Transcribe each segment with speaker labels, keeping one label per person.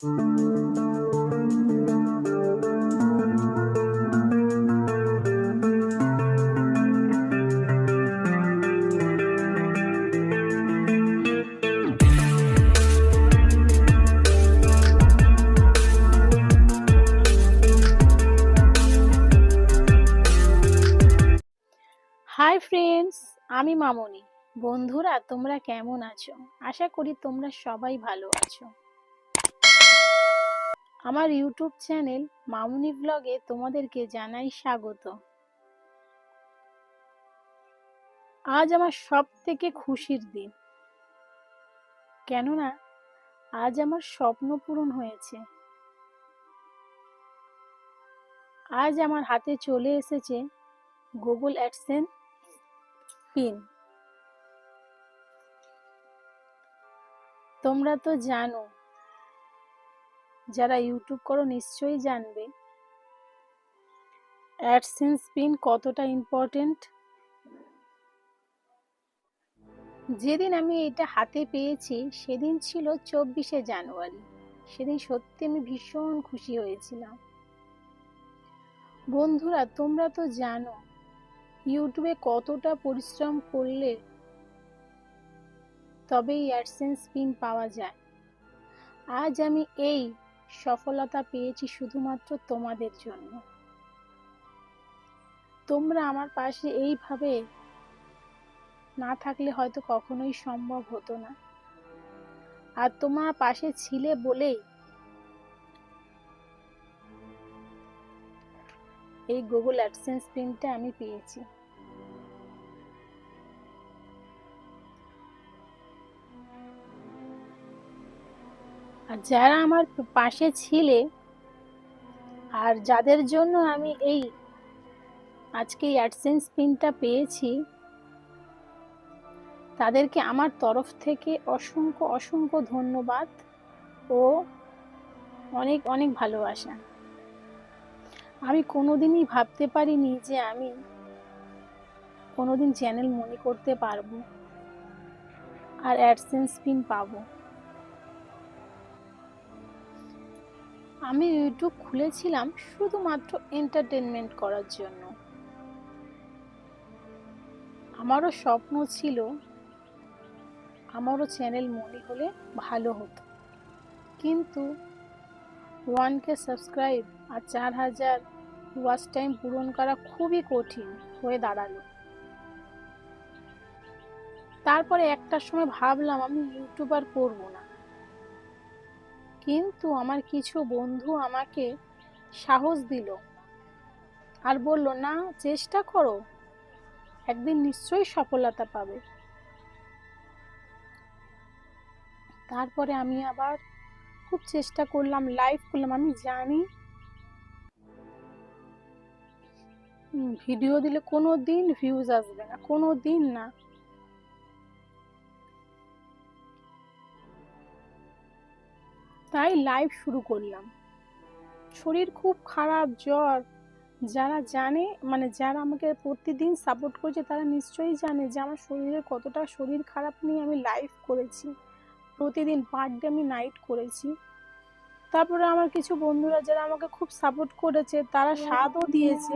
Speaker 1: Hi friends, আমি মামনি। বন্ধুরা, তোমরা কেমন আছো? আশা করি তোমরা সবাই ভালো আছো। আমার ইউটিউব চ্যানেল মামনি ব্লগে তোমাদেরকে জানাই স্বাগত। আজ আমার সব থেকে খুশির দিন, কেননা আজ আমার স্বপ্ন পূরণ হয়েছে। আজ আমার হাতে চলে এসেছে গুগল অ্যাডসেন্স পিন। তোমরা তো জানো, যারা ইউটিউব করো নিশ্চয়ই জানবে অ্যাডসেন্স পিন কতটা ইম্পর্টেন্ট। যেদিন আমি এটা হাতে পেয়েছি সেদিন ছিল 24শে জানুয়ারি। সেদিন সত্যি আমি ভীষণ খুশি হয়েছিলাম। বন্ধুরা, তোমরা তো জানো ইউটিউবে কতটা পরিশ্রম করলে তবেই অ্যাডসেন্স পিন পাওয়া যায়। আজ আমি এই সফলতা পেয়েছি শুধুমাত্র তোমাদের জন্য। তোমরা আমার পাশে এইভাবে না থাকলে হয়তো কখনোই সম্ভব হতো না। আর তোমার পাশে ছিলে বলেই এই গুগল অ্যাডসেন্স পিনটা আমি পেয়েছি। আর যারা আমার পাশে ছিলে আর যাদের জন্য আমি আজকে এই অ্যাডসেন্স পিনটা পেয়েছি, তাদেরকে আমার তরফ থেকে অসংখ্য অসংখ্য ধন্যবাদ ও অনেক অনেক ভালোবাসা। আমি কোনোদিনই ভাবতে পারিনি যে আমি কোনোদিন চ্যানেল মনি করতে পারবো আর অ্যাডসেন্স পিন পাবো। আমি ইউটিউব খুলেছিলাম শুধুমাত্র এন্টারটেনমেন্ট করার জন্য। আমারও স্বপ্ন ছিল আমারও চ্যানেল মনি হলে ভালো হতো, কিন্তু 1K সাবস্ক্রাইব আর 4000 ওয়াচ টাইম পূরণ করা খুবই কঠিন হয়ে দাঁড়ালো। তারপরে একটা সময় ভাবলাম আমি ইউটিউবার করব না, কিন্তু আমার কিছু বন্ধু আমাকে সাহস দিল আর বলল, না, চেষ্টা করো, একদিন নিশ্চয়ই সফলতা পাবে। তারপরে আমি আবার খুব চেষ্টা করলাম, লাইভ করলাম। আমি জানি ভিডিও দিলে কোনো দিন ভিউজ আসবে না, কোনো দিন না। তাই লাইভ শুরু করলাম। শরীর খুব খারাপ, জ্বর। যারা জানে, যারা আমাকে প্রতিদিন সাপোর্ট করেছে তারা নিশ্চয়ই জানে যে আমার শরীরের কতটা শরীর খারাপ নিয়ে আমি লাইভ করেছি। প্রতিদিন পার ডে আমি নাইট করেছি। তারপরে আমার কিছু বন্ধুরা যারা আমাকে খুব সাপোর্ট করেছে তারা সাথও দিয়েছে।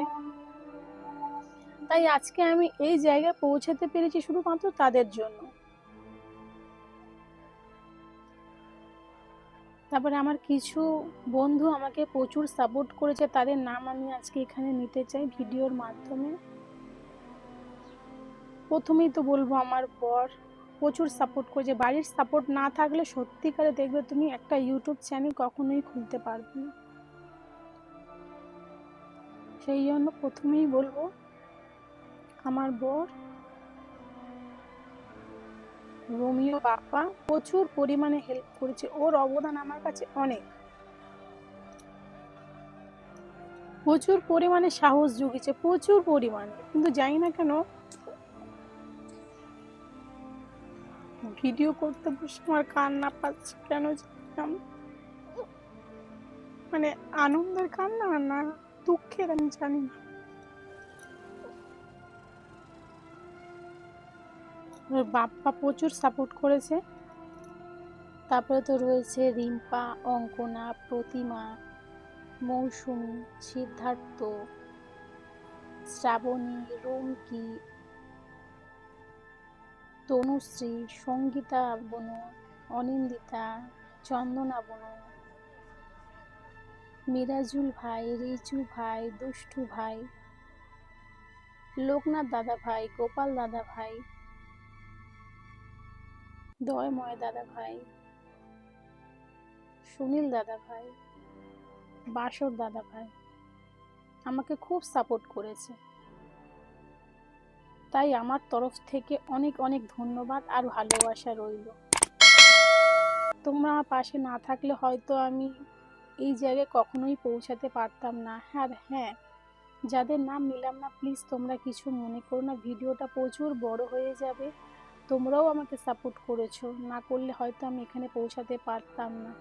Speaker 1: তাই আজকে আমি এই জায়গায় পৌঁছাতে পেরেছি শুধুমাত্র তাদের জন্য। তারপরে আমার কিছু বন্ধু আমাকে প্রচুর সাপোর্ট করেছে, তাদের নাম আমি আজকে এখানে নিতে চাই ভিডিওর মাধ্যমে। প্রথমেই তো বলবো, আমার বর প্রচুর সাপোর্ট করেছে। বাড়ির সাপোর্ট না থাকলে সত্যিকারে দেখবে তুমি একটা ইউটিউব চ্যানেল কখনোই খুলতে পারবে না। সেই জন্য প্রথমেই বলবো, আমার বর রোমিও বাপ্পা প্রচুর পরিমাণে হেল্প করেছে। ওর অবদান আমার কাছে অনেক। প্রচুর পরিমাণে সাহস জুগিয়েছে, প্রচুর পরিমাণে। কিন্তু জানি না কেন ভিডিও করতে বসে আমার কান্না পাচ্ছে, কেন জানি আনন্দের কান্না না দুঃখের, আমি জানি না। ওর বাপ্পা প্রচুর সাপোর্ট করেছে। তারপরে তো রয়েছে রিম্পা, অঙ্কনা, প্রতিমা, মৌসুমী, সিদ্ধার্থ, শ্রাবণী, রুমকি, তনুশ্রী, সঙ্গীতা বনু, অনিন্দিতা, চন্দনা বনু, মিরাজুল ভাই, রিজু ভাই, দুষ্টু ভাই, লোকনাথ দাদা ভাই, গোপাল দাদা ভাই, দয়ময় দাদা ভাই, সুনীল দাদা ভাই, বাসর দাদা ভাই আমাকে খুব সাপোর্ট করেছে। তাই আমার তরফ থেকে অনেক অনেক ধন্যবাদ আর ভালোবাসা রইল। তোমরা আমার পাশে না থাকলে হয়তো আমি এই জায়গায় কখনোই পৌঁছাতে পারতাম না। আর হ্যাঁ, যাদের নাম নিলাম না, প্লিজ তোমরা কিছু মনে করো না, ভিডিওটা প্রচুর বড় হয়ে যাবে। তোমরাও আমাকে সাপোর্ট করেছো, না করলে হয়তো আমি এখানে পৌঁছাতে পারতাম না।